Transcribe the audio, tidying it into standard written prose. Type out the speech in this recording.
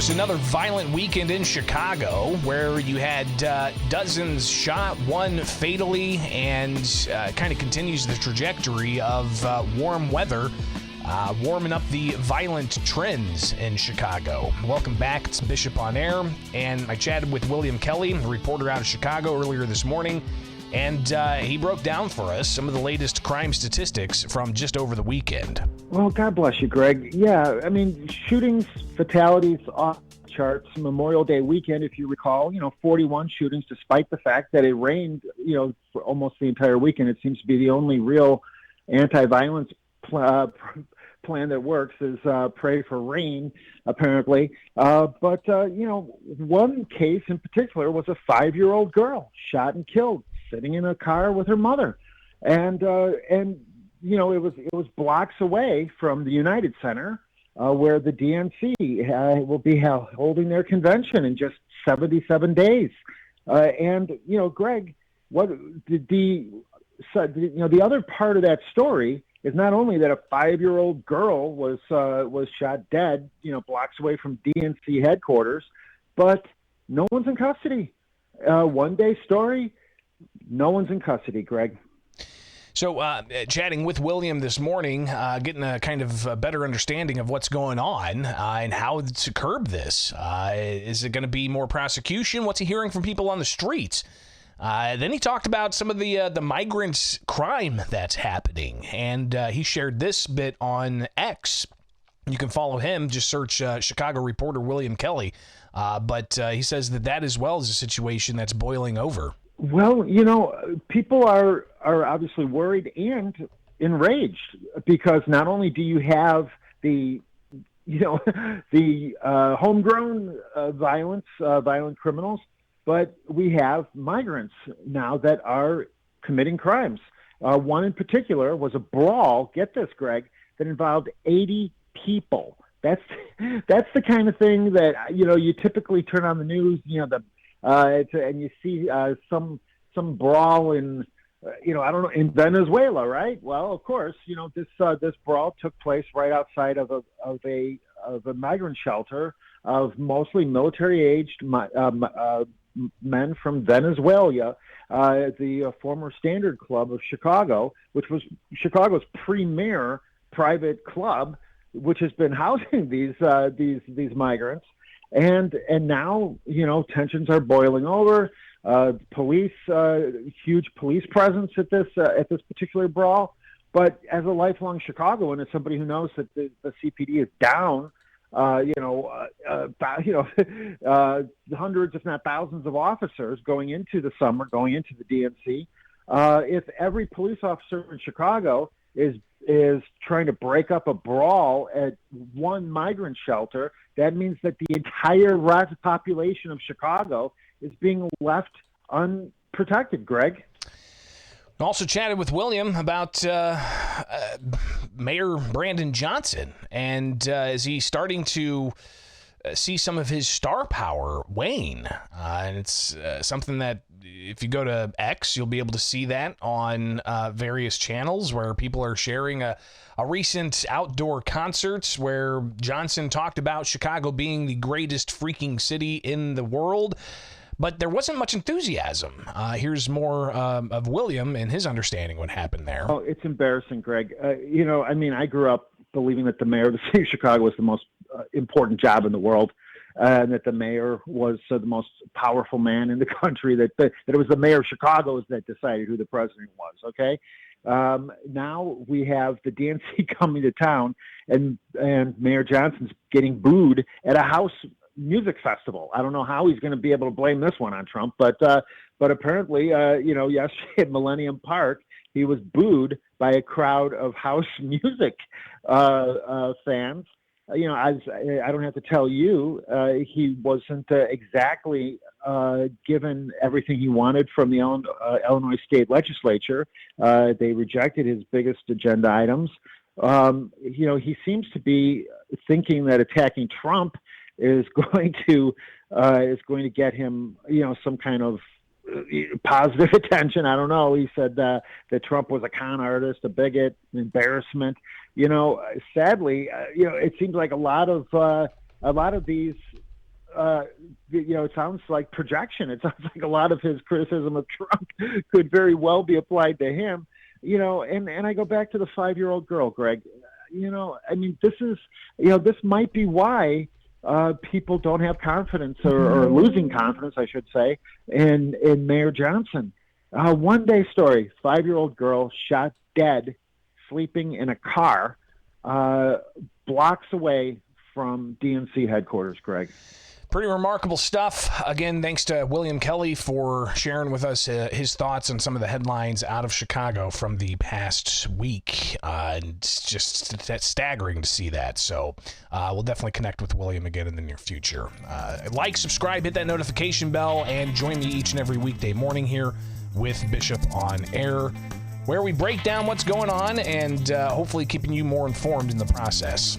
was another violent weekend in Chicago where you had dozens shot, one fatally, and kind of continues the trajectory of warm weather, warming up the violent trends in Chicago. Welcome back. It's Bishop on Air, and I chatted with William Kelly, a reporter out of Chicago, earlier this morning, and he broke down for us some of the latest crime statistics from just over the weekend. Well, God bless you, Greg. Yeah, I mean, shootings, fatalities off the charts. Memorial Day weekend, if you recall, 41 shootings, despite the fact that it rained, for almost the entire weekend. It seems to be the only real anti-violence plan that works is pray for rain, apparently. But one case in particular was a 5-year-old girl shot and killed sitting in a car with her mother. And it was blocks away from the United Center, where the DNC will be holding their convention in just 77 days. Greg, what the other part of that story is not only that a 5-year-old girl was shot dead, blocks away from DNC headquarters, but no one's in custody. One day story, no one's in custody, Greg. So chatting with William this morning, getting a kind of a better understanding of what's going on and how to curb this. Is it going to be more prosecution? What's he hearing from people on the streets? Then he talked about some of the migrants' crime that's happening, and he shared this bit on X. You can follow him. Just search Chicago reporter William Kelly. But he says that as well is a situation that's boiling over. Well, people are obviously worried and enraged because not only do you have the homegrown violent criminals, but we have migrants now that are committing crimes. One in particular was a brawl, get this, Greg, that involved 80 people. That's the kind of thing that, you typically turn on the news, and you see some brawl in, in Venezuela, right? Well, of course, this brawl took place right outside of a migrant shelter of mostly military-aged men from Venezuela, the former Standard Club of Chicago, which was Chicago's premier private club, which has been housing these migrants. And now, tensions are boiling over. Police, huge police presence at this particular brawl. But as a lifelong Chicagoan, as somebody who knows that the CPD is down, hundreds, if not thousands, of officers going into the summer, going into the DNC. If every police officer in Chicago is trying to break up a brawl at one migrant shelter, that means that the entire population of Chicago is being left unprotected, Greg. Also chatted with William about Mayor Brandon Johnson, and is he starting to see some of his star power wane? And it's something that if you go to X, you'll be able to see that on various channels where people are sharing a recent outdoor concert where Johnson talked about Chicago being the greatest freaking city in the world. But there wasn't much enthusiasm. Here's more of William and his understanding what happened there. Oh, it's embarrassing, Greg. I grew up believing that the mayor of the city of Chicago was the most important job in the world, and that the mayor was the most powerful man in the country, that it was the mayor of Chicago that decided who the president was, okay? Now we have the DNC coming to town, and Mayor Johnson's getting booed at a house music festival. I don't know how he's going to be able to blame this one on Trump, but apparently, yesterday at Millennium Park, he was booed by a crowd of house music fans. I don't have to tell you, he wasn't exactly given everything he wanted from the Illinois State Legislature. They rejected his biggest agenda items. He seems to be thinking that attacking Trump is going to get him, some kind of positive attention. I don't know. He said that Trump was a con artist, a bigot, an embarrassment. Sadly, it seems like a lot of these it sounds like projection. It sounds like a lot of his criticism of Trump could very well be applied to him. And I go back to the 5-year-old girl, Greg. This might be why people don't have confidence or losing confidence, I should say, in Mayor Johnson. One day story, 5-year-old girl shot dead, sleeping in a car, blocks away from DNC headquarters, Greg. Pretty remarkable stuff. Again, thanks to William Kelly for sharing with us his thoughts on some of the headlines out of Chicago from the past week. It's just staggering to see that. So we'll definitely connect with William again in the near future. Like, subscribe, hit that notification bell, and join me each and every weekday morning here with Bishop on Air, where we break down what's going on and hopefully keeping you more informed in the process.